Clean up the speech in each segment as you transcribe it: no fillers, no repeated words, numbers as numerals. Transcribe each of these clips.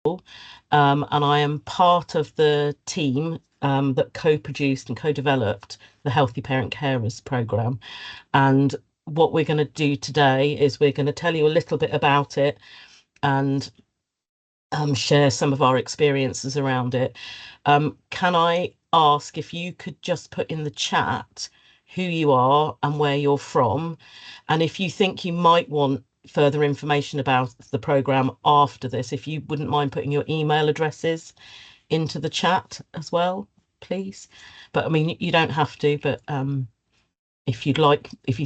and I am part of the team that co-produced and co-developed the Healthy Parent Carers programme. And what we're going to do today is we're going to tell you a little bit about it and share some of our experiences around it. Can I ask if you could just put in the chat who you are and where you're from, and if you think you might want further information about the programme after this, if you wouldn't mind putting your email addresses into the chat as well, please. But I mean, you don't have to, but if you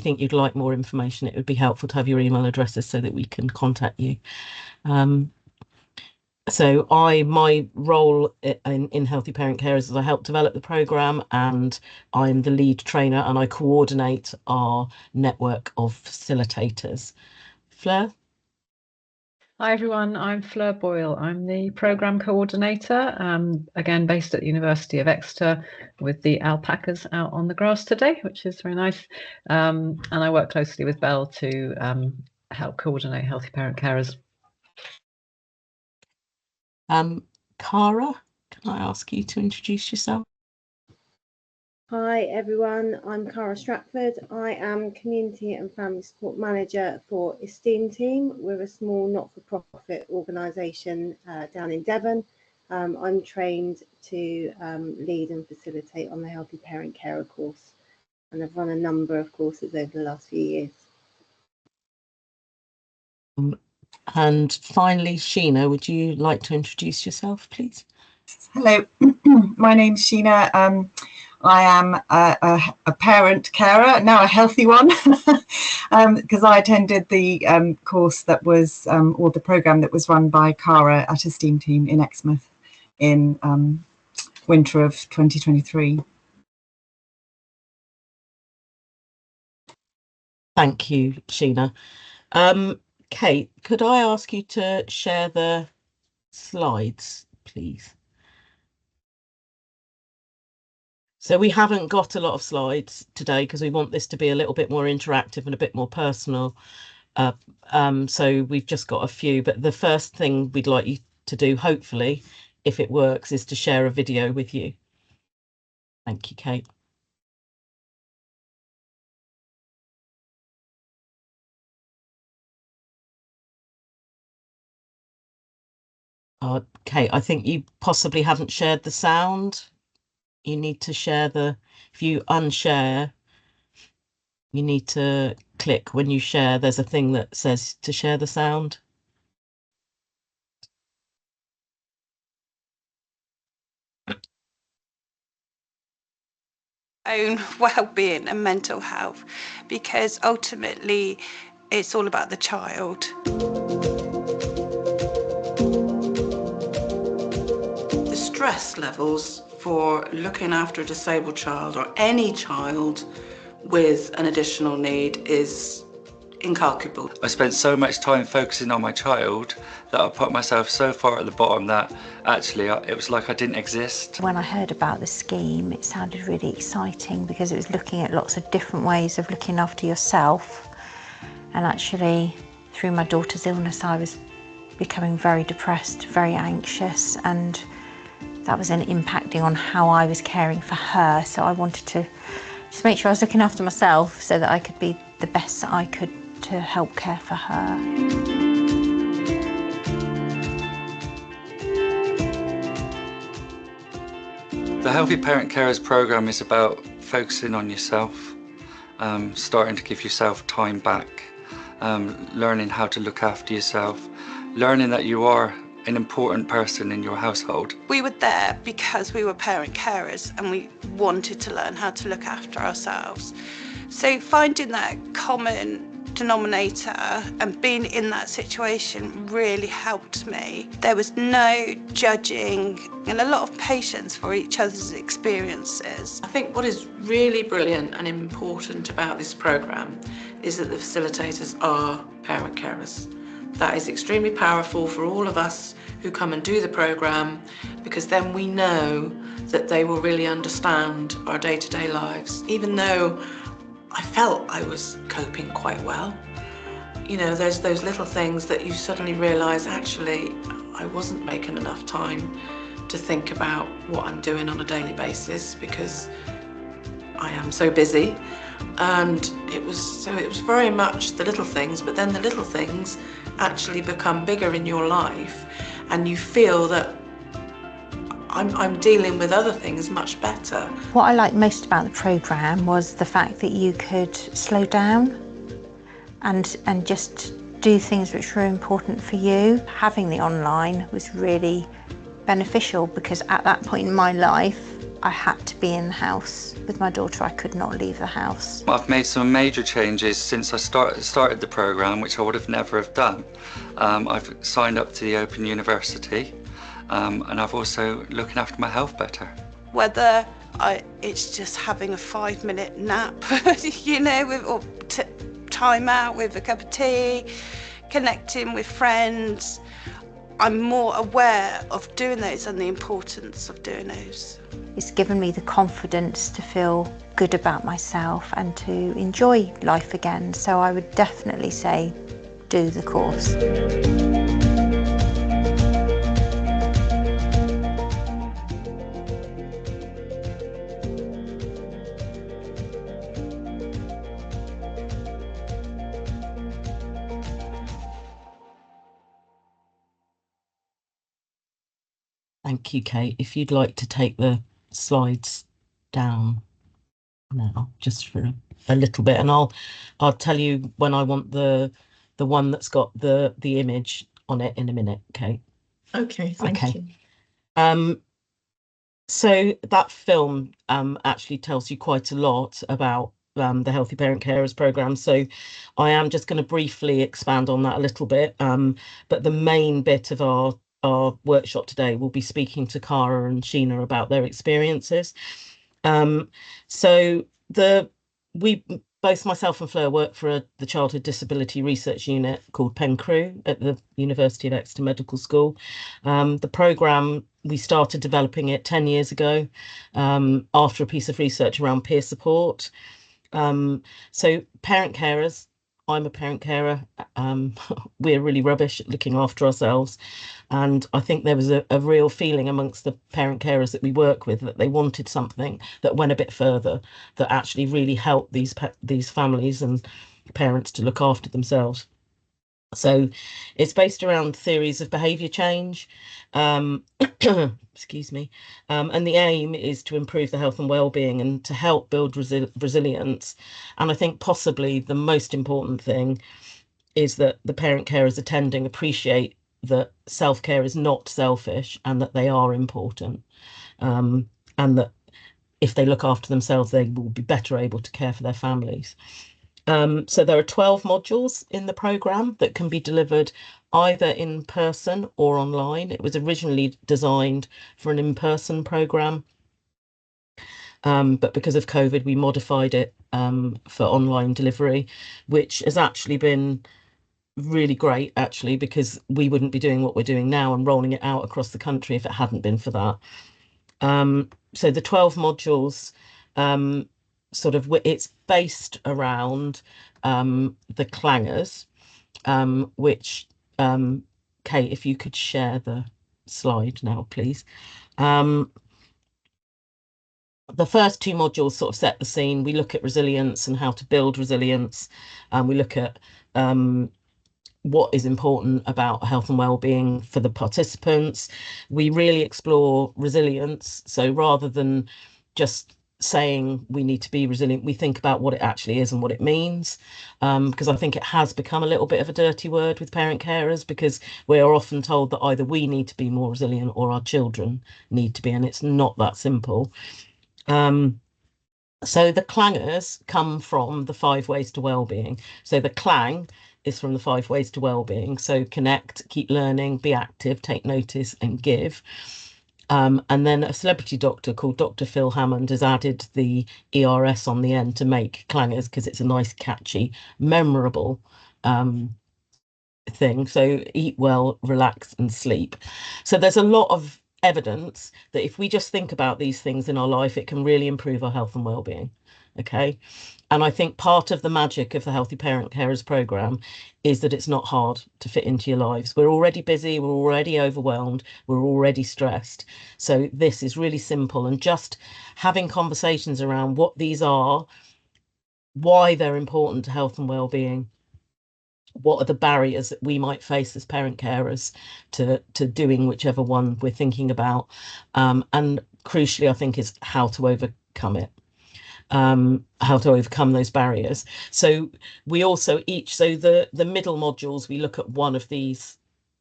think you'd like more information, it would be helpful to have your email addresses so that we can contact you. So my role in Healthy Parent Carers is I help develop the programme, and I'm the lead trainer, and I coordinate our network of facilitators. Fleur? Hi everyone, I'm Fleur Boyle. I'm the programme coordinator, again based at the University of Exeter, with the alpacas out on the grass today, which is very nice. And I work closely with Belle to help coordinate Healthy Parent Carers. Cara, can I ask you to introduce yourself? Hi everyone, I'm Cara Stratford. I am Community and Family Support Manager for Esteem Team. We're a small not-for-profit organisation down in Devon. I'm trained to lead and facilitate on the Healthy Parent Carer course, and I've run a number of courses over the last few years. And finally, Sheena, would you like to introduce yourself, please? Hello, my name's Sheena. I am a parent carer, now a healthy one, because I attended the course that was, or the programme that was run by Cara at Esteem Team in Exmouth in winter of 2023. Thank you, Sheena. Kate, could I ask you to share the slides, please? So we haven't got a lot of slides today because we want this to be a little bit more interactive and a bit more personal. So we've just got a few, but the first thing we'd like you to do, hopefully, if it works, is to share a video with you. Thank you, Kate. Kate, I think you possibly haven't shared the sound. You need to share if you unshare, you need to click when you share, there's a thing that says to share the sound. Own well-being and mental health, because ultimately it's all about the child. The stress levels for looking after a disabled child, or any child with an additional need, is incalculable. I spent so much time focusing on my child that I put myself so far at the bottom that actually it was like I didn't exist. When I heard about the scheme, it sounded really exciting because it was looking at lots of different ways of looking after yourself. And actually, through my daughter's illness, I was becoming very depressed, very anxious, and that was then impacting on how I was caring for her. So I wanted to just make sure I was looking after myself so that I could be the best that I could to help care for her. The Healthy Parent Carers programme is about focusing on yourself, starting to give yourself time back, learning how to look after yourself, learning that you are an important person in your household. We were there because we were parent carers and we wanted to learn how to look after ourselves. So finding that common denominator and being in that situation really helped me. There was no judging and a lot of patience for each other's experiences. I think what is really brilliant and important about this programme is that the facilitators are parent carers. That is extremely powerful for all of us who come and do the programme, because then we know that they will really understand our day-to-day lives. Even though I felt I was coping quite well, you know, there's those little things that you suddenly realise, actually, I wasn't making enough time to think about what I'm doing on a daily basis because I am so busy. And it was very much the little things, but then the little things actually become bigger in your life, and you feel that I'm dealing with other things much better. What I liked most about the programme was the fact that you could slow down and just do things which were important for you. Having the online was really beneficial because at that point in my life, I had to be in the house with my daughter. I could not leave the house. I've made some major changes since I started the programme, which I would have never have done. I've signed up to the Open University, and I've also looking after my health better. Whether it's just having a 5-minute nap, you know, or time out with a cup of tea, connecting with friends, I'm more aware of doing those and the importance of doing those. It's given me the confidence to feel good about myself and to enjoy life again. So I would definitely say do the course. Thank you, Kate. If you'd like to take the slides down now, just for a little bit, and I'll tell you when I want the one that's got the image on it in a minute, Kate. Okay, thank you. So that film actually tells you quite a lot about the Healthy Parent Carers programme. So I am just going to briefly expand on that a little bit. But the main bit of our workshop today will be speaking to Cara and Sheena about their experiences. So both myself and Fleur work for the Childhood Disability Research Unit called PenCrew at the University of Exeter Medical School. The programme, we started developing it 10 years ago after a piece of research around peer support. So parent carers, I'm a parent carer. We're really rubbish at looking after ourselves. And I think there was a real feeling amongst the parent carers that we work with that they wanted something that went a bit further, that actually really helped these families and parents to look after themselves. So it's based around theories of behaviour change, excuse me, and the aim is to improve the health and well-being and to help build resilience. And I think possibly the most important thing is that the parent carers attending appreciate that self-care is not selfish and that they are important, and that if they look after themselves, they will be better able to care for their families. So there are 12 modules in the programme that can be delivered either in person or online. It was originally designed for an in-person programme, but because of COVID, we modified it for online delivery, which has actually been really great, actually, because we wouldn't be doing what we're doing now and rolling it out across the country if it hadn't been for that. So the 12 modules, it's based around the clangers, which Kate, if you could share the slide now, please. The first two modules sort of set the scene. We look at resilience and how to build resilience, and we look at what is important about health and well-being for the participants. We really explore resilience. So rather than just saying we need to be resilient, we think about what it actually is and what it means, because I think it has become a little bit of a dirty word with parent carers, because we are often told that either we need to be more resilient or our children need to be, and it's not that simple. So the clangers come from the 5 ways to well-being. So the clang is from the 5 ways to well-being. So connect, keep learning, be active, take notice, and give. And then a celebrity doctor called Dr. Phil Hammond has added the ERS on the end to make clangers, because it's a nice, catchy, memorable thing. So eat well, relax, and sleep. So there's a lot of evidence that if we just think about these things in our life, it can really improve our health and well-being. Okay. And I think part of the magic of the Healthy Parent Carers programme is that it's not hard to fit into your lives. We're already busy, we're already overwhelmed, we're already stressed. So this is really simple, and just having conversations around what these are, why they're important to health and well-being, what are the barriers that we might face as parent carers to doing whichever one we're thinking about, and crucially, I think, is how to overcome it. How to overcome those barriers. So we also so the middle modules, we look at one of these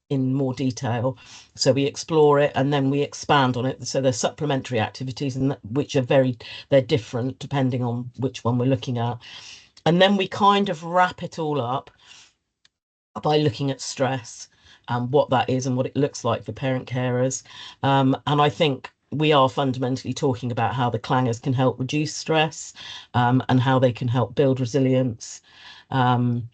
in more detail. So we explore it and then we expand on it. So there's supplementary activities, and which are they're different depending on which one we're looking at. And then we kind of wrap it all up by looking at stress and what that is and what it looks like for parent carers. And I think we are fundamentally talking about how the clangers can help reduce stress, and how they can help build resilience. And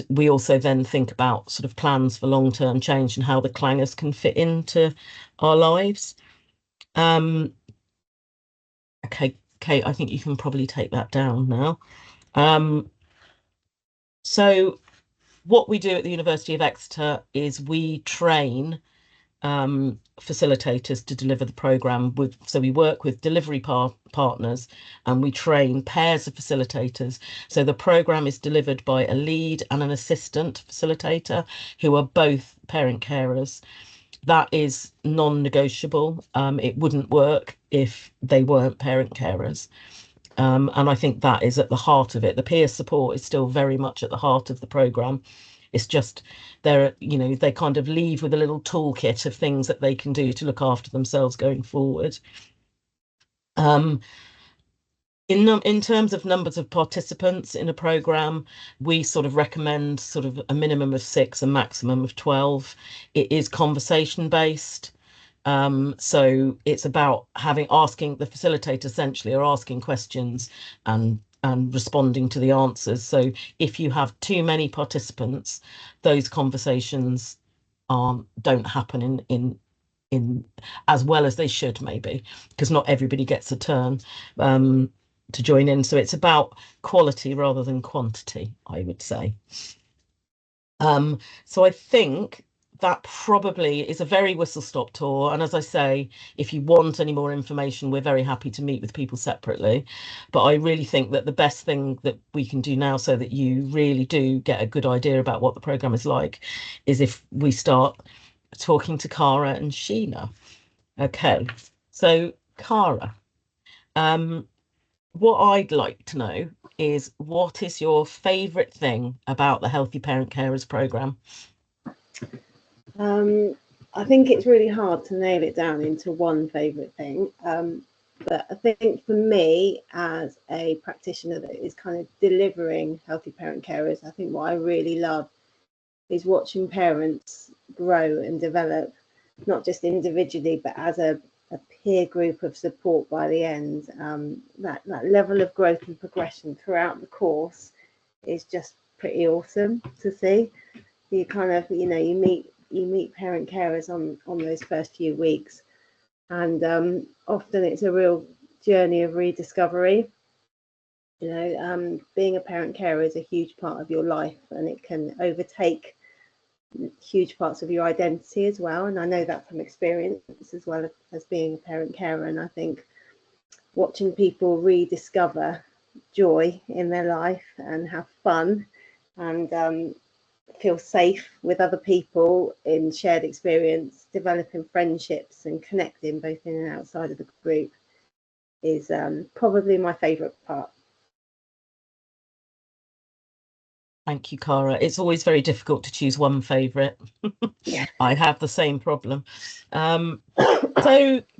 we also then think about sort of plans for long-term change and how the clangers can fit into our lives. Okay, Kate, I think you can probably take that down now. So what we do at the University of Exeter is we train facilitators to deliver the programme. So we work with delivery partners, and we train pairs of facilitators. So the programme is delivered by a lead and an assistant facilitator who are both parent carers. That is non-negotiable. It wouldn't work if they weren't parent carers. And I think that is at the heart of it. The peer support is still very much at the heart of the programme. It's just they kind of leave with a little toolkit of things that they can do to look after themselves going forward. In terms of numbers of participants in a programme, we sort of recommend sort of a minimum of 6, a maximum of 12. It is conversation based. So it's about asking the facilitator essentially, or asking questions and responding to the answers. So if you have too many participants, those conversations don't happen in as well as they should, maybe, because not everybody gets a turn to join in. So it's about quality rather than quantity, I would say. So I think that probably is a very whistle-stop tour. And as I say, if you want any more information, we're very happy to meet with people separately. But I really think that the best thing that we can do now, so that you really do get a good idea about what the programme is like, is if we start talking to Cara and Sheena. Okay, so Cara, what I'd like to know is, what is your favourite thing about the Healthy Parent Carers programme? I think it's really hard to nail it down into one favourite thing. But I think for me, as a practitioner that is kind of delivering healthy parent carers, I think what I really love is watching parents grow and develop, not just individually, but as a peer group of support by the end. That level of growth and progression throughout the course is just pretty awesome to see. You kind of, you meet parent carers on those first few weeks, and often it's a real journey of rediscovery. Being a parent carer is a huge part of your life, and it can overtake huge parts of your identity as well. And I know that from experience, as well as being a parent carer. And I think watching people rediscover joy in their life and have fun and feel safe with other people in shared experience, developing friendships and connecting both in and outside of the group is probably my favourite part. Thank you, Cara. It's always very difficult to choose one favourite. Yeah. I have the same problem. So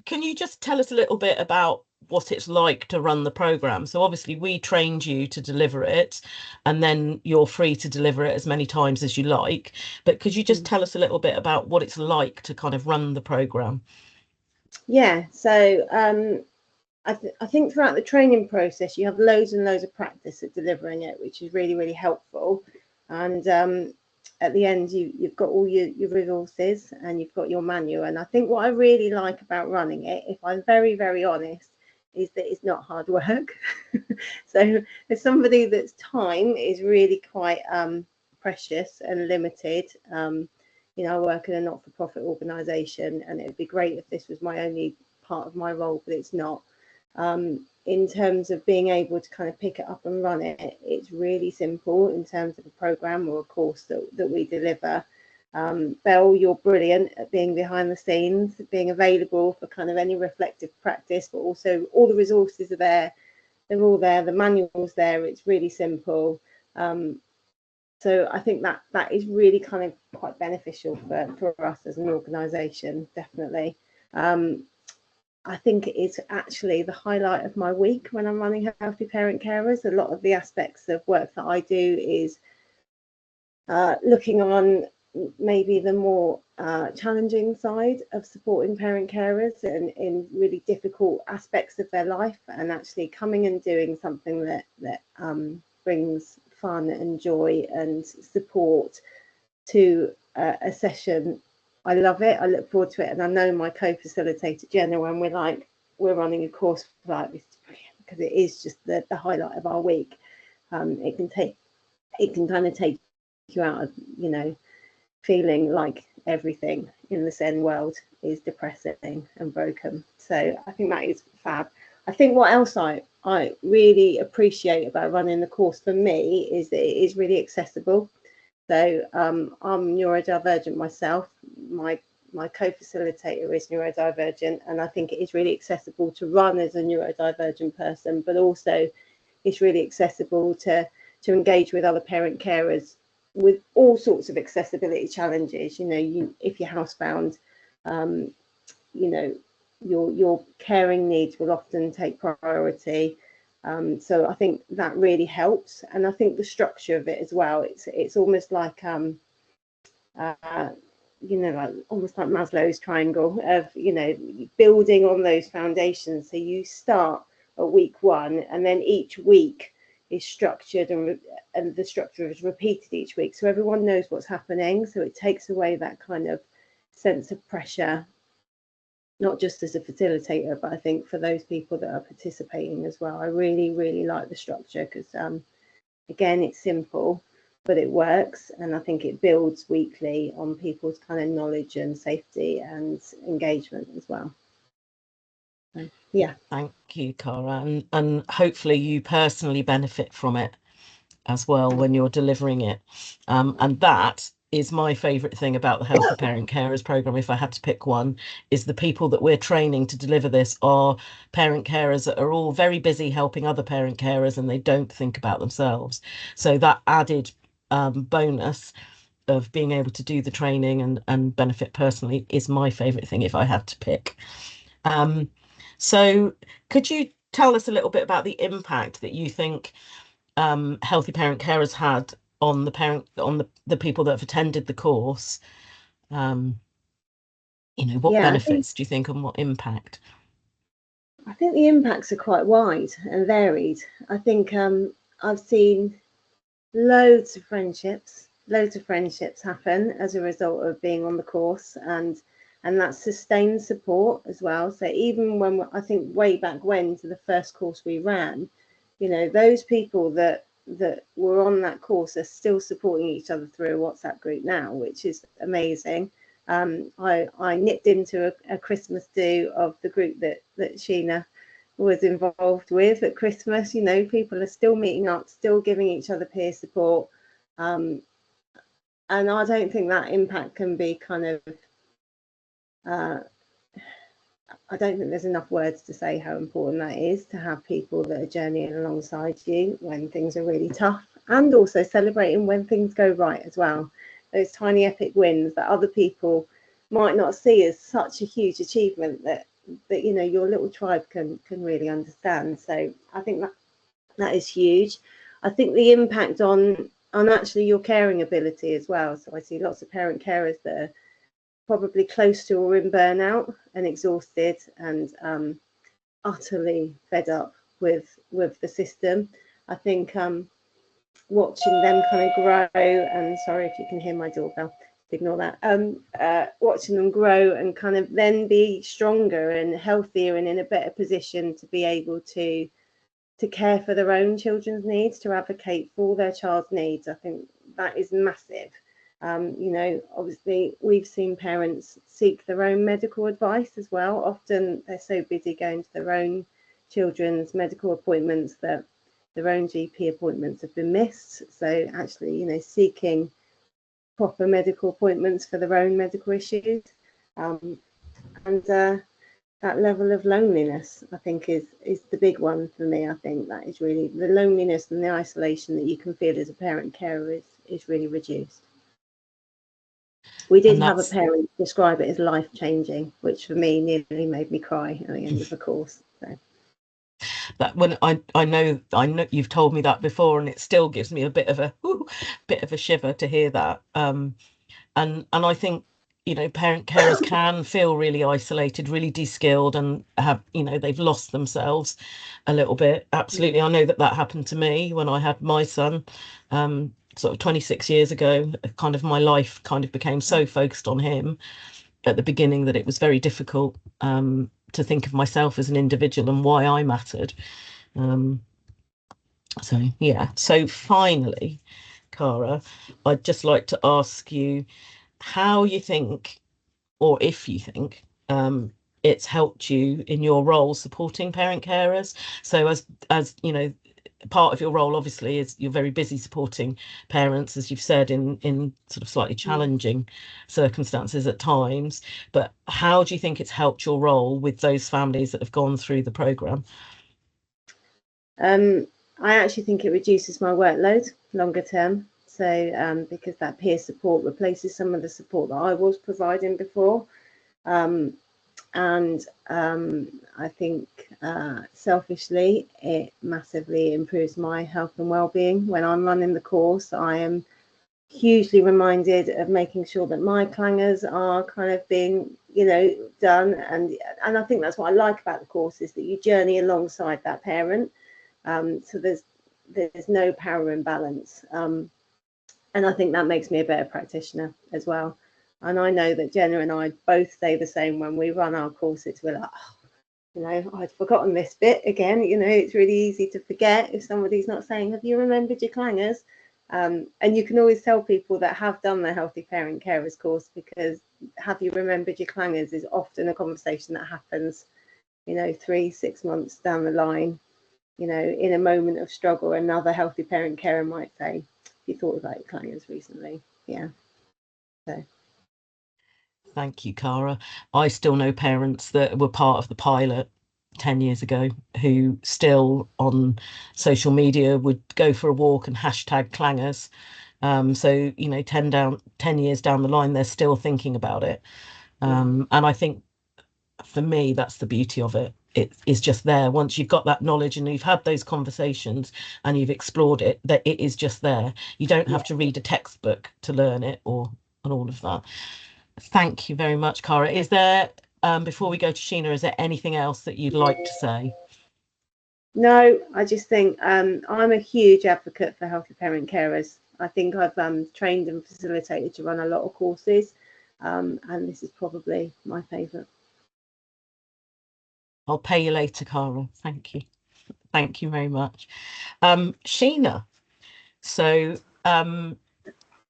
can you just tell us a little bit about what it's like to run the programme? So obviously we trained you to deliver it, and then you're free to deliver it as many times as you like. But could you just tell us a little bit about what it's like to kind of run the programme? Yeah, so I think throughout the training process, you have loads and loads of practice at delivering it, which is really, really helpful. And at the end, you've got all your resources and you've got your manual. And I think what I really like about running it, if I'm very, very honest, is that it's not hard work. So as somebody that's time is really quite precious and limited, you know, I work in a not-for-profit organisation, and it would be great if this was my only part of my role, but it's not. In terms of being able to kind of pick it up and run it, it's really simple in terms of a programme or a course that we deliver. Belle, you're brilliant at being behind the scenes, being available for kind of any reflective practice, but also all the resources are there. They're all there. The manual's there. It's really simple. So I think that is really kind of quite beneficial for us as an organisation, definitely. I think it's actually the highlight of my week when I'm running Healthy Parent Carers. A lot of the aspects of work that I do is looking on maybe the more challenging side of supporting parent carers and in really difficult aspects of their life, and actually coming and doing something that brings fun and joy and support to a session. I love it. I look forward to it, and I know my co-facilitator Jenna, when we're running a course like this, because it is just the highlight of our week. It can kind of take you out of, you know, feeling like everything in the Zen world is depressing and broken. So I think that is fab. I think what else I really appreciate about running the course for me is that it is really accessible. So I'm neurodivergent myself. My co-facilitator is neurodivergent, and I think it is really accessible to run as a neurodivergent person, but also it's really accessible to engage with other parent carers with all sorts of accessibility challenges. You know, if you're housebound, you know, your caring needs will often take priority. So I think that really helps, and I think the structure of it as well. It's almost like you know, like almost like Maslow's triangle of, you know, building on those foundations. So you start at week 1, and then each week is structured, and the structure is repeated each week, so everyone knows what's happening. So it takes away that kind of sense of pressure, not just as a facilitator, but I think for those people that are participating as well. I really, really like the structure because, again, it's simple, but it works. And I think it builds weekly on people's kind of knowledge and safety and engagement as well. So, yeah. Thank you, Cara. And hopefully you personally benefit from it as well when you're delivering it. And that is my favourite thing about the Healthy Parent Carers programme, if I had to pick one, is the people that we're training to deliver this are parent carers that are all very busy helping other parent carers, and they don't think about themselves. So that added bonus of being able to do the training and benefit personally is my favourite thing if I had to pick. So could you tell us a little bit about the impact that you think Healthy Parent Carers had on the people that have attended the course? You know, what benefits do you think, and what impact? I think the impacts are quite wide and varied. I think I've seen loads of friendships happen as a result of being on the course, and that's sustained support as well. So even when, I think way back when, to the first course we ran, you know, those people that were on that course are still supporting each other through a WhatsApp group now, which is amazing. I nipped into a Christmas do of the group that Sheena was involved with at Christmas. You know, people are still meeting up, still giving each other peer support, and I don't think that impact can be kind of I don't think there's enough words to say how important that is, to have people that are journeying alongside you when things are really tough, and also celebrating when things go right as well. Those tiny epic wins that other people might not see as such a huge achievement that you know, your little tribe can really understand. So I think that is huge. I think the impact on actually your caring ability as well. So I see lots of parent carers that are probably close to or in burnout and exhausted and utterly fed up with the system. I think watching them kind of grow, and sorry if you can hear my doorbell ignore that, watching them grow and kind of then be stronger and healthier and in a better position to be able to care for their own children's needs, to advocate for their child's needs. I think that is massive. You know, obviously we've seen parents seek their own medical advice as well. Often they're so busy going to their own children's medical appointments that their own GP appointments have been missed. So actually, you know, seeking proper medical appointments for their own medical issues, and that level of loneliness, I think, is the big one for me. I think that is really the loneliness and the isolation that you can feel as a parent carer is really reduced. We did have a parent describe it as life changing, which for me nearly made me cry at the end of the course. So. That when I know you've told me that before, and it still gives me a bit of a shiver to hear that. And I think, you know, parent carers can feel really isolated, really de-skilled, and have, you know, they've lost themselves a little bit. Absolutely. I know that happened to me when I had my son, sort of 26 years ago. Kind of my life kind of became so focused on him at the beginning that it was very difficult to think of myself as an individual and why I mattered. So yeah. So finally, Cara, I'd just like to ask you how you think, or if you think, it's helped you in your role supporting parent carers. So as you know, part of your role obviously is you're very busy supporting parents, as you've said, in sort of slightly challenging circumstances at times. But how do you think it's helped your role with those families that have gone through the programme? I actually think it reduces my workload longer term. So because that peer support replaces some of the support that I was providing before. And I think selfishly, it massively improves my health and well-being. When I'm running the course, I am hugely reminded of making sure that my clangers are kind of being, you know, done. And I think that's what I like about the course, is that you journey alongside that parent. So there's no power imbalance. And I think that makes me a better practitioner as well. And I know that Jenna and I both say the same when we run our courses. We're like, oh, you know, I'd forgotten this bit again. You know, it's really easy to forget if somebody's not saying, have you remembered your clangers? And you can always tell people that have done the Healthy Parent Carers course, because have you remembered your clangers is often a conversation that happens, you know, 3-6 months down the line. You know, in a moment of struggle, another healthy parent carer might say, you thought about your clangers recently? Yeah. So. Thank you, Cara. I still know parents that were part of the pilot 10 years ago who still on social media would go for a walk and hashtag clangers. So, you know, 10 years down the line, they're still thinking about it. And I think for me, that's the beauty of it. It is just there. Once you've got that knowledge and you've had those conversations and you've explored it, that it is just there. You don't have to read a textbook to learn it and all of that. Thank you very much, Cara. Is there, before we go to Sheena, is there anything else that you'd like to say? No, I just think I'm a huge advocate for healthy parent carers. I think I've trained and facilitated to run a lot of courses, and this is probably my favourite. I'll pay you later, Cara. Thank you. Thank you very much. Sheena, so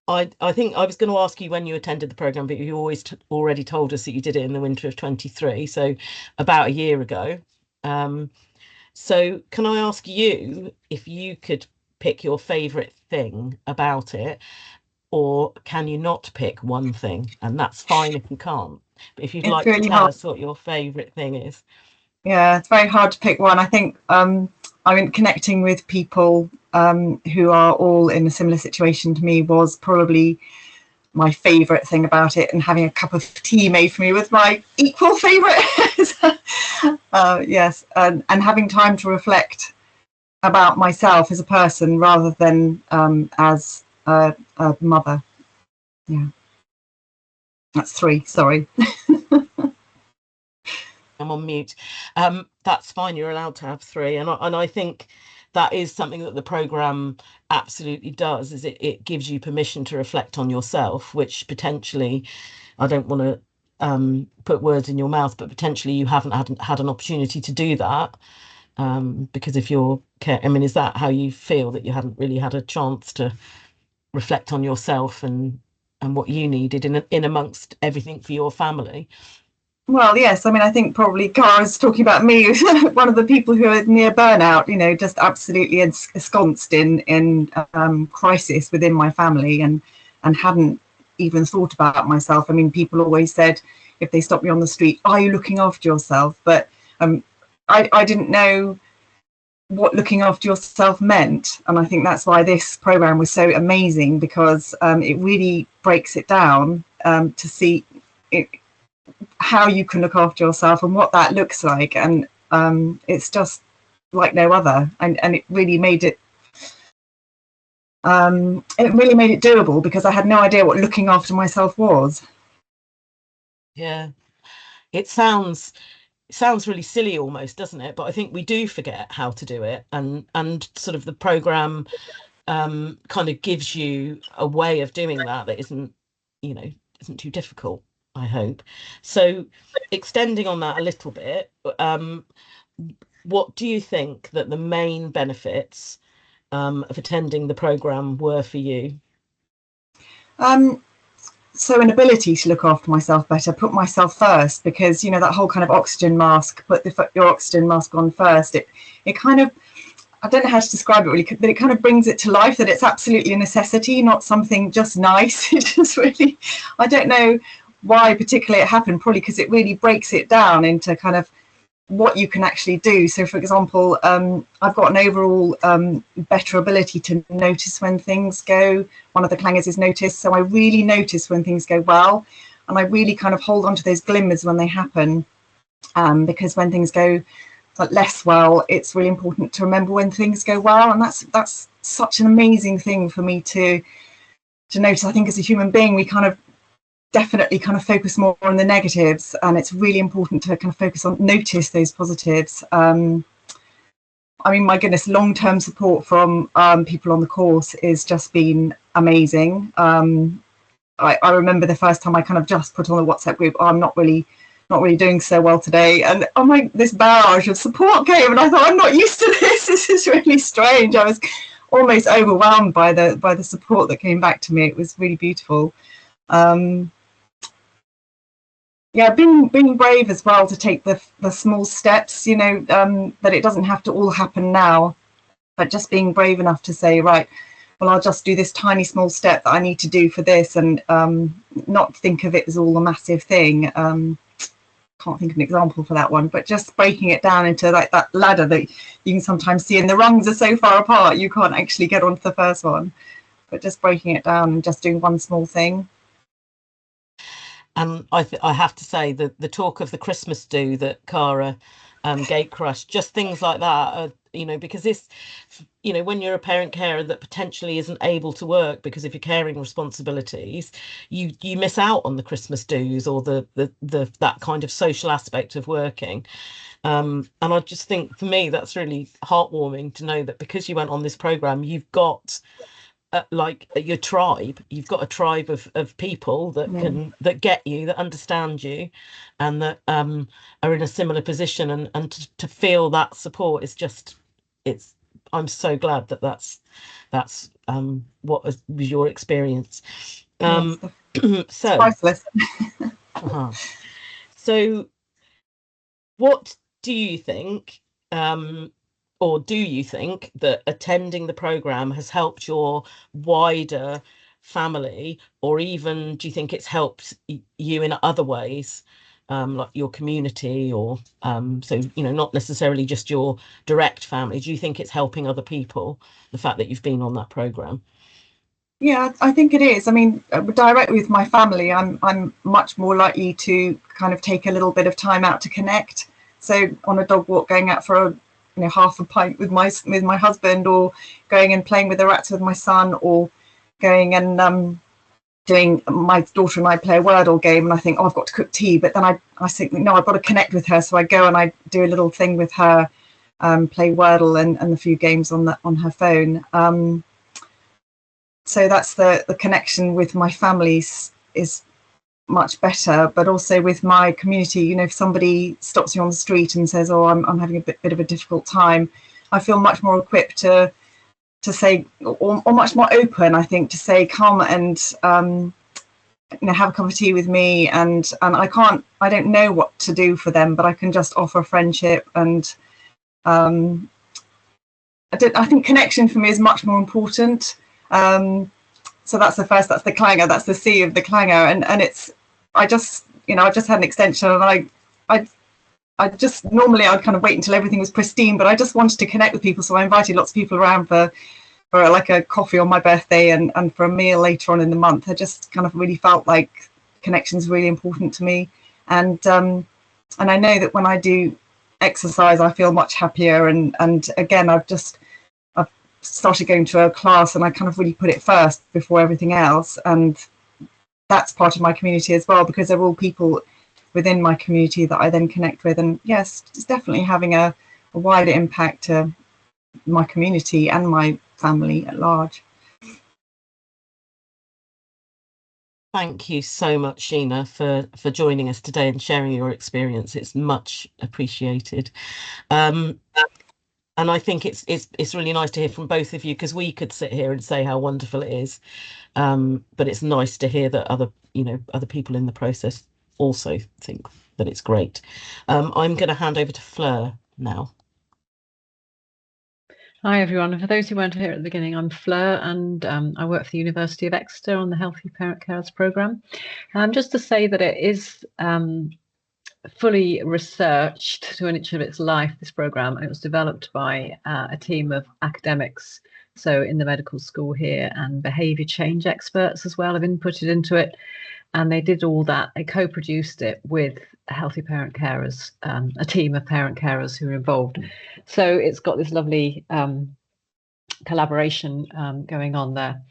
I think I was going to ask you when you attended the programme, but you already told us that you did it in the winter of 23, so about a year ago. So can I ask you if you could pick your favourite thing about it, or can you not pick one thing? And that's fine if you can't. But if you'd like to tell us what your favourite thing is. Yeah, it's very hard to pick one. I think connecting with people who are all in a similar situation to me was probably my favourite thing about it, and having a cup of tea made for me was my equal favourite. Yes, and having time to reflect about myself as a person rather than as a mother. Yeah, that's 3. Sorry. I'm on mute. That's fine. You're allowed to have 3, and I think that is something that the program absolutely does, is it gives you permission to reflect on yourself, which potentially, I don't want to put words in your mouth, but potentially you haven't had an opportunity to do that, because if you're I mean, is that how you feel, that you hadn't really had a chance to reflect on yourself and what you needed in amongst everything for your family? Well, yes. I mean, I think probably Cara's talking about me, one of the people who are near burnout, you know, just absolutely ensconced in crisis within my family, and hadn't even thought about myself. I mean, people always said, if they stopped me on the street, are you looking after yourself? But I didn't know what looking after yourself meant. And I think that's why this program was so amazing, because it really breaks it down to see how you can look after yourself and what that looks like. And it's just like no other. And it really made it doable, because I had no idea what looking after myself was. Yeah, it sounds really silly almost, doesn't it? But I think we do forget how to do it, and sort of the program kind of gives you a way of doing that isn't too difficult, I hope. So extending on that a little bit, what do you think that the main benefits of attending the program were for you? So an ability to look after myself better, put myself first, because, you know, that whole kind of oxygen mask, put your oxygen mask on first, it kind of, I don't know how to describe it really, but it kind of brings it to life, that it's absolutely a necessity, not something just nice. It just really, I don't know why particularly it happened, probably because it really breaks it down into kind of what you can actually do. So for example, I've got an overall better ability to notice when things go. One of the clangers is notice, so I really notice when things go well, and I really kind of hold on to those glimmers when they happen, because when things go less well, it's really important to remember when things go well. And that's such an amazing thing for me to notice. I think as a human being, we kind of definitely kind of focus more on the negatives, and it's really important to kind of notice those positives. I mean, my goodness, long-term support from people on the course is just been amazing. I remember the first time I kind of just put on the WhatsApp group, I'm not really doing so well today, and this barrage of support came, and I thought, I'm not used to this. This is really strange. I was almost overwhelmed by the support that came back to me. It was really beautiful. Yeah, being brave as well to take the small steps, you know, that it doesn't have to all happen now, but just being brave enough to say, right, well, I'll just do this tiny small step that I need to do for this, and not think of it as all a massive thing. Can't think of an example for that one, but just breaking it down into like that ladder that you can sometimes see, and the rungs are so far apart you can't actually get onto the first one, but just breaking it down and just doing one small thing. And I have to say that the talk of the Christmas do that Cara gate crushed, just things like that, you know, because this, you know, when you're a parent carer that potentially isn't able to work because of your caring responsibilities, you miss out on the Christmas do's or the that kind of social aspect of working. And I just think, for me, that's really heartwarming to know that because you went on this program, you've got like your tribe. You've got a tribe of people that get you, that understand you, and that are in a similar position, and to feel that support is just, I'm so glad that's what was your experience. So priceless. So what do you think, or do you think that attending the program has helped your wider family, or even do you think it's helped you in other ways, like your community, or so, you know, not necessarily just your direct family? Do you think it's helping other people, the fact that you've been on that program? Yeah, I think it is. I mean, directly with my family, I'm much more likely to kind of take a little bit of time out to connect. So on a dog walk, going out for half a pint with my husband, or going and playing with the rats with my son, or going and doing, my daughter and I play a Wordle game, and I think, oh, I've got to cook tea, but then I think, no, I've got to connect with her, so I go and I do a little thing with her. play Wordle and a few games on her phone. So that's the connection with my family is much better, but also with my community. You know, if somebody stops you on the street and says, "Oh, I'm having a bit of a difficult time," I feel much more equipped to say, or much more open, I think, to say, "Come and have a cup of tea with me," and I don't know what to do for them, but I can just offer friendship. And I think connection for me is much more important. So that's the first, that's the clangor, that's the C of the clangor, and it's, I've just had an extension, and I just, normally I'd kind of wait until everything was pristine, but I just wanted to connect with people, so I invited lots of people around for like a coffee on my birthday and for a meal later on in the month. I just kind of really felt like connection is really important to me, and I know that when I do exercise, I feel much happier, and again, I've started going to a class, and I kind of really put it first before everything else, and that's part of my community as well, because they're all people within my community that I then connect with. And yes, it's definitely having a wider impact to my community and my family at large. Thank you so much, Sheena, for joining us today and sharing your experience. It's much appreciated. And I think it's really nice to hear from both of you, because we could sit here and say how wonderful it is, but it's nice to hear that other people in the process also think that it's great. I'm going to hand over to Fleur now. Hi everyone, and for those who weren't here at the beginning, I'm Fleur, and I work for the University of Exeter on the Healthy Parent Carers programme. Just to say that it is fully researched to an inch of its life, this programme. It was developed by a team of academics, so in the medical school here, and behaviour change experts as well have inputted into it. And they did all that. They co-produced it with Healthy Parent Carers, a team of parent carers who are involved. So it's got this lovely collaboration going on there.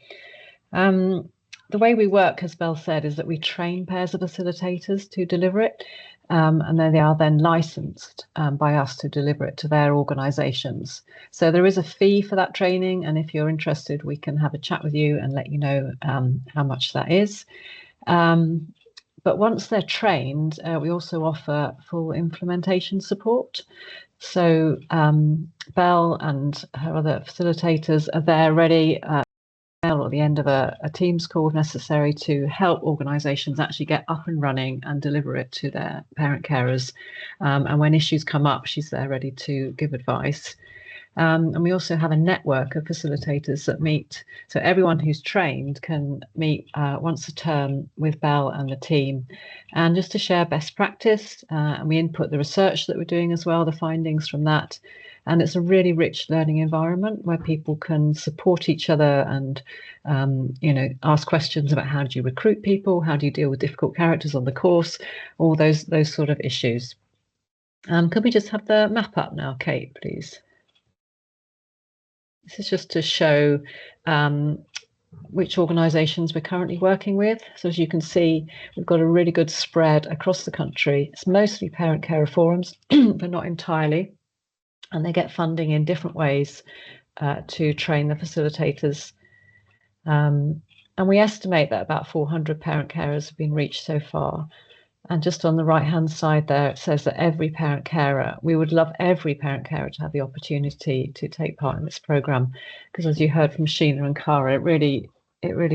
The way we work, as Belle said, is that we train pairs of facilitators to deliver it, and then they are then licensed by us to deliver it to their organisations. So there is a fee for that training, and if you're interested, we can have a chat with you and let you know how much that is. But once they're trained, we also offer full implementation support. So Belle and her other facilitators are there ready at the end of a Teams call if necessary, to help organisations actually get up and running and deliver it to their parent carers. And when issues come up, she's there ready to give advice. And we also have a network of facilitators that meet. So everyone who's trained can meet once a term with Belle and the team, and just to share best practice. And we input the research that we're doing as well, the findings from that. And it's a really rich learning environment where people can support each other and, ask questions about how do you recruit people, how do you deal with difficult characters on the course, all those sort of issues. Could we just have the map up now, Kate, please? This is just to show which organisations we're currently working with. So as you can see, we've got a really good spread across the country. It's mostly parent carer forums, but not entirely. And they get funding in different ways to train the facilitators. And we estimate that about 400 parent carers have been reached so far. And just on the right-hand side there, it says that every parent carer, we would love every parent carer to have the opportunity to take part in this programme, because as you heard from Sheena and Cara, it really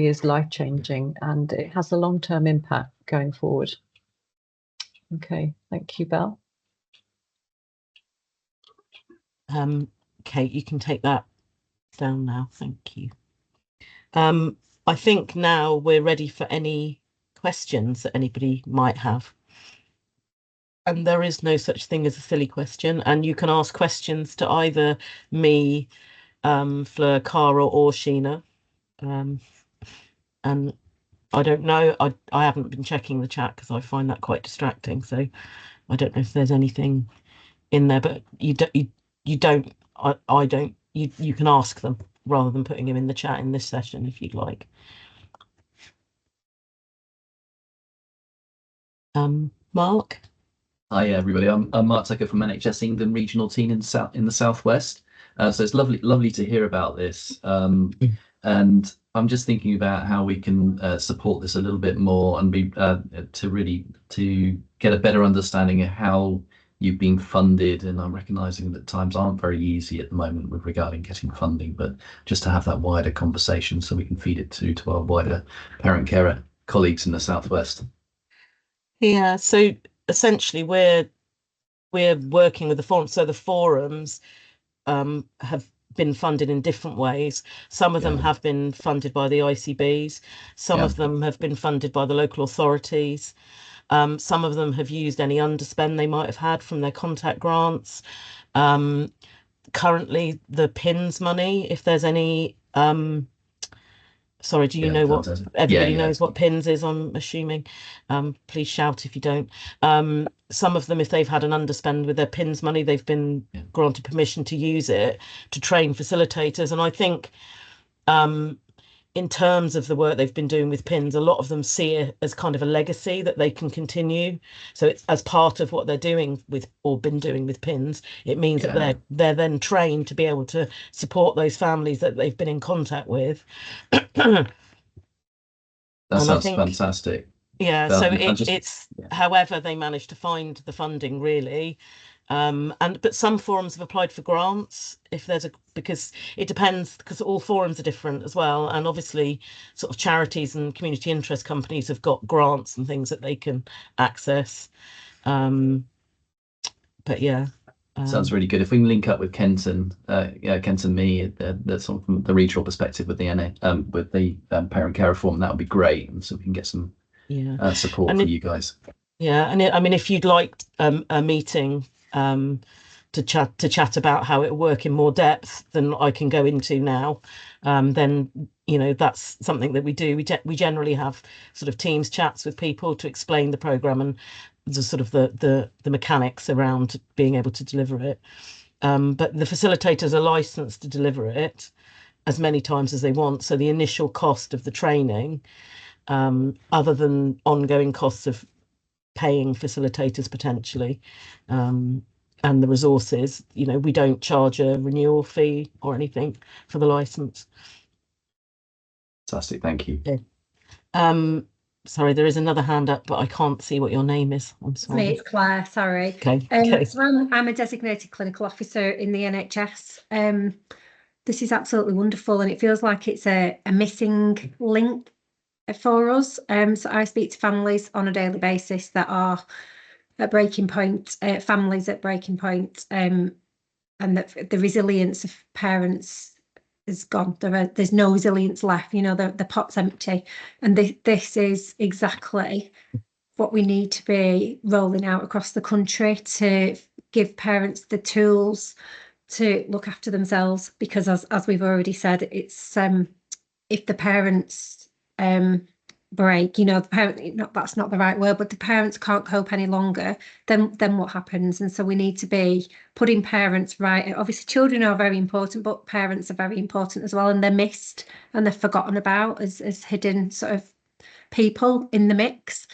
is life-changing, and it has a long-term impact going forward. Okay, thank you, Belle. Kate, you can take that down now. Thank you. I think now we're ready for any questions that anybody might have. And there is no such thing as a silly question, and you can ask questions to either me, Fleur, Cara, or Sheena. And I don't know, I haven't been checking the chat because I find that quite distracting, so I don't know if there's anything in there, but you don't, you can ask them rather than putting them in the chat in this session if you'd like. Mark? Hi everybody, I'm Mark Tucker from NHS England regional team in the southwest. So it's lovely to hear about this. And I'm just thinking about how we can support this a little bit more and be to get a better understanding of how you've been funded. And I'm recognising that times aren't very easy at the moment with regarding getting funding, but just to have that wider conversation so we can feed it to our wider parent carer colleagues in the southwest. Yeah, so essentially we're working with the forums. So the forums have been funded in different ways. Some of them have been funded by the ICBs. Some of them have been funded by the local authorities. Some of them have used any underspend they might have had from their contact grants. Currently, the PINS money, if there's any, sorry, do you know what everybody knows what PINS is, I'm assuming? Please shout if you don't. Some of them, if they've had an underspend with their PINS money, they've been granted permission to use it to train facilitators. And I think in terms of the work they've been doing with PINS, a lot of them see it as kind of a legacy that they can continue. So it's as part of what they're doing with or been doing with PINS. It means that they're then trained to be able to support those families that they've been in contact with. That sounds fantastic. Yeah, so it's however they managed to find the funding really. But some forums have applied for grants if there's because it depends, because all forums are different as well, and obviously sort of charities and community interest companies have got grants and things that they can access. But yeah, sounds really good. If we can link up with Kenton, me, that's from the regional perspective with the parent care reform, that would be great, and so we can get some support for you guys. Yeah, and I mean, if you'd like a meeting to chat about how it work in more depth than I can go into now, then that's something that we do. We generally have sort of Teams chats with people to explain the programme and the sort of the mechanics around being able to deliver it. But the facilitators are licensed to deliver it as many times as they want. So the initial cost of the training, other than ongoing costs of paying facilitators potentially, and the resources, we don't charge a renewal fee or anything for the license. Fantastic, thank you. Okay. Sorry, there is another hand up, but I can't see what your name is. I'm sorry. It's Claire, sorry. Okay. So I'm a designated clinical officer in the NHS. This is absolutely wonderful, and it feels like it's a missing link for us. So I speak to families on a daily basis that are at breaking point, families at breaking point, and that the resilience of parents is gone. There's no resilience left. The pot's empty, and this is exactly what we need to be rolling out across the country to give parents the tools to look after themselves. Because as we've already said, it's if the parents break, the parent, that's not the right word, but the parents can't cope any longer, then what happens? And so we need to be putting parents right. Obviously children are very important, but parents are very important as well, and they're missed and they're forgotten about as hidden sort of people in the mix.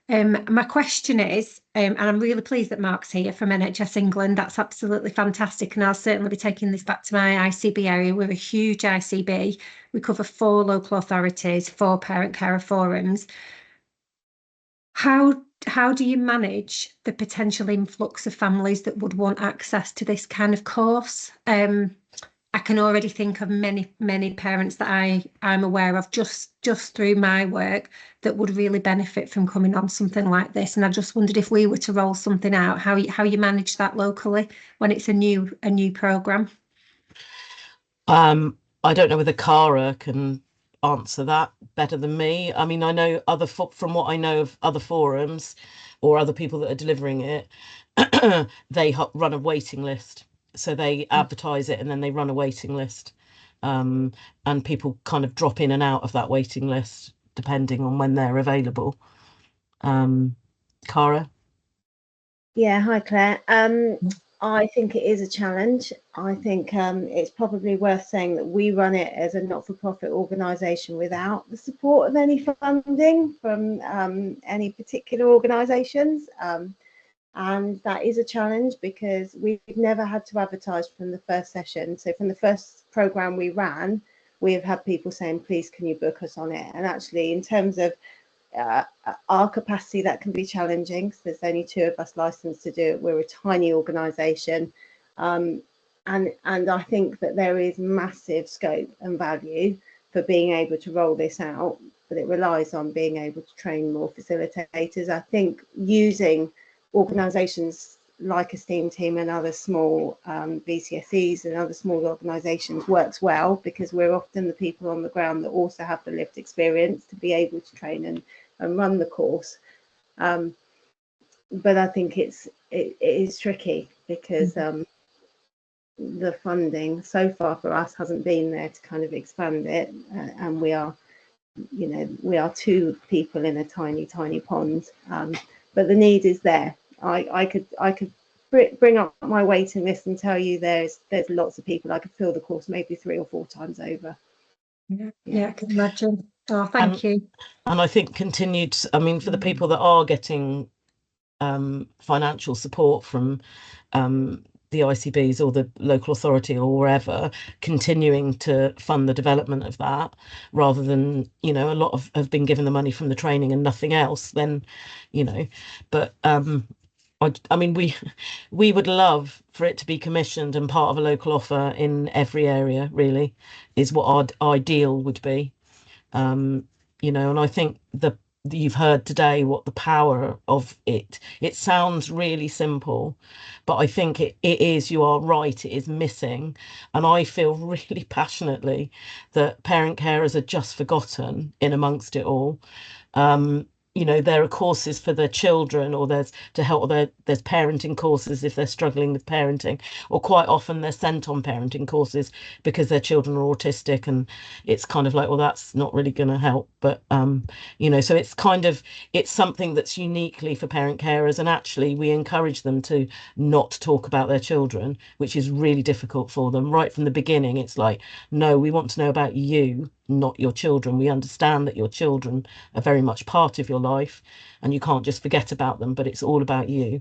My question is, and I'm really pleased that Mark's here from NHS England. That's absolutely fantastic. And I'll certainly be taking this back to my ICB area. We're a huge ICB. We cover 4 local authorities, 4 parent carer forums. How do you manage the potential influx of families that would want access to this kind of course? I can already think of many parents that I'm aware of just through my work that would really benefit from coming on something like this. And I just wondered if we were to roll something out, how you manage that locally when it's a new programme. I don't know whether Cara can answer that better than me. I mean, I know from what I know of other forums or other people that are delivering it, they run a waiting list. So they advertise it and then they run a waiting list, and people kind of drop in and out of that waiting list depending on when they're available. Cara? Yeah, hi Claire. I think it is a challenge. I think it's probably worth saying that we run it as a not-for-profit organisation without the support of any funding from any particular organisations. And that is a challenge because we've never had to advertise from the first session. So from the first programme we ran, we have had people saying, please, can you book us on it? And actually, in terms of our capacity, that can be challenging because there's only 2 of us licensed to do it. We're a tiny organisation. And I think that there is massive scope and value for being able to roll this out, but it relies on being able to train more facilitators. I think using organisations like Esteem Team and other small VCSEs and other small organisations works well, because we're often the people on the ground that also have the lived experience to be able to train and run the course. But I think it is tricky because the funding so far for us hasn't been there to kind of expand it, and we are 2 people in a tiny pond, but the need is there. I could bring up my waiting list and tell you there's lots of people. I could fill the course maybe 3 or 4 times over. Yeah, I can imagine. Oh, thank you. And I think continued, I mean, for the people that are getting financial support from the ICBs or the local authority or wherever, continuing to fund the development of that, rather than, a lot of have been given the money from the training and nothing else, then, but I mean, we would love for it to be commissioned and part of a local offer in every area, really, is what our ideal would be. And I think you've heard today what the power of it sounds really simple, but I think it is, you are right, it is missing. And I feel really passionately that parent carers are just forgotten in amongst it all. There are courses for their children, or there's parenting courses if they're struggling with parenting, or quite often they're sent on parenting courses because their children are autistic, and it's kind of like, well, that's not really going to help. But so it's something that's uniquely for parent carers, and actually we encourage them to not talk about their children, which is really difficult for them right from the beginning. It's like, no, we want to know about you, not your children. We understand that your children are very much part of your life and you can't just forget about them, but it's all about you.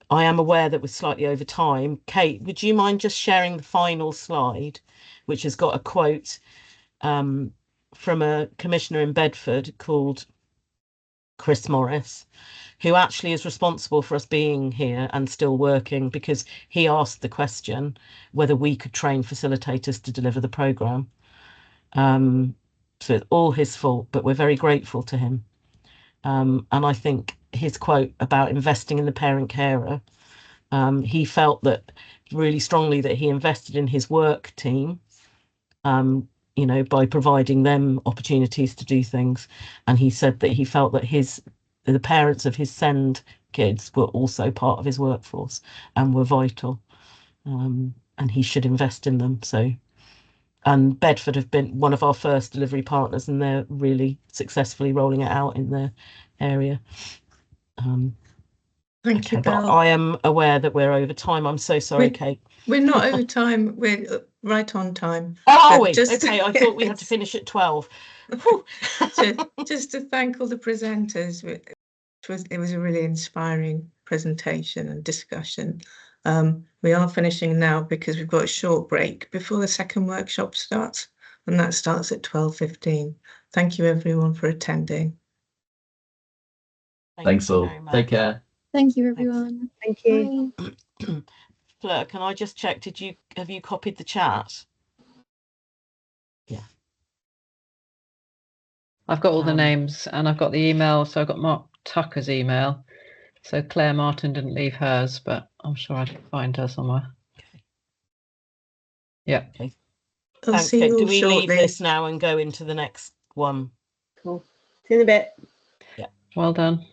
I am aware that we're slightly over time. Kate, would you mind just sharing the final slide, which has got a quote from a commissioner in Bedford called Chris Morris, who actually is responsible for us being here and still working, because he asked the question whether we could train facilitators to deliver the programme. So it's all his fault, but we're very grateful to him. And I think his quote about investing in the parent carer, he felt that really strongly that he invested in his work team, by providing them opportunities to do things. And he said that he felt that the parents of his SEND kids were also part of his workforce and were vital, and he should invest in them. And Bedford have been one of our first delivery partners, and they're really successfully rolling it out in their area. Thank you, Bill. But I am aware that we're over time. I'm so sorry, Kate. We're not over time. We're right on time. Oh, wait. Okay, I thought we had to finish at 12. Just to thank all the presenters. It was a really inspiring presentation and discussion. We are finishing now because we've got a short break before the second workshop starts, and that starts at 12:15. Thank you everyone for attending. Thanks all. Take care. Thank you, everyone. Thank you. Bye. Fleur, can I just check, have you copied the chat? Yeah. I've got all the names and I've got the email. So I've got Mark Tucker's email. So Claire Martin didn't leave hers, but I'm sure I can find her somewhere. Okay. Yeah. Okay. Thanks, Kate. Do we leave this now and go into the next one? Cool. See you in a bit. Well done.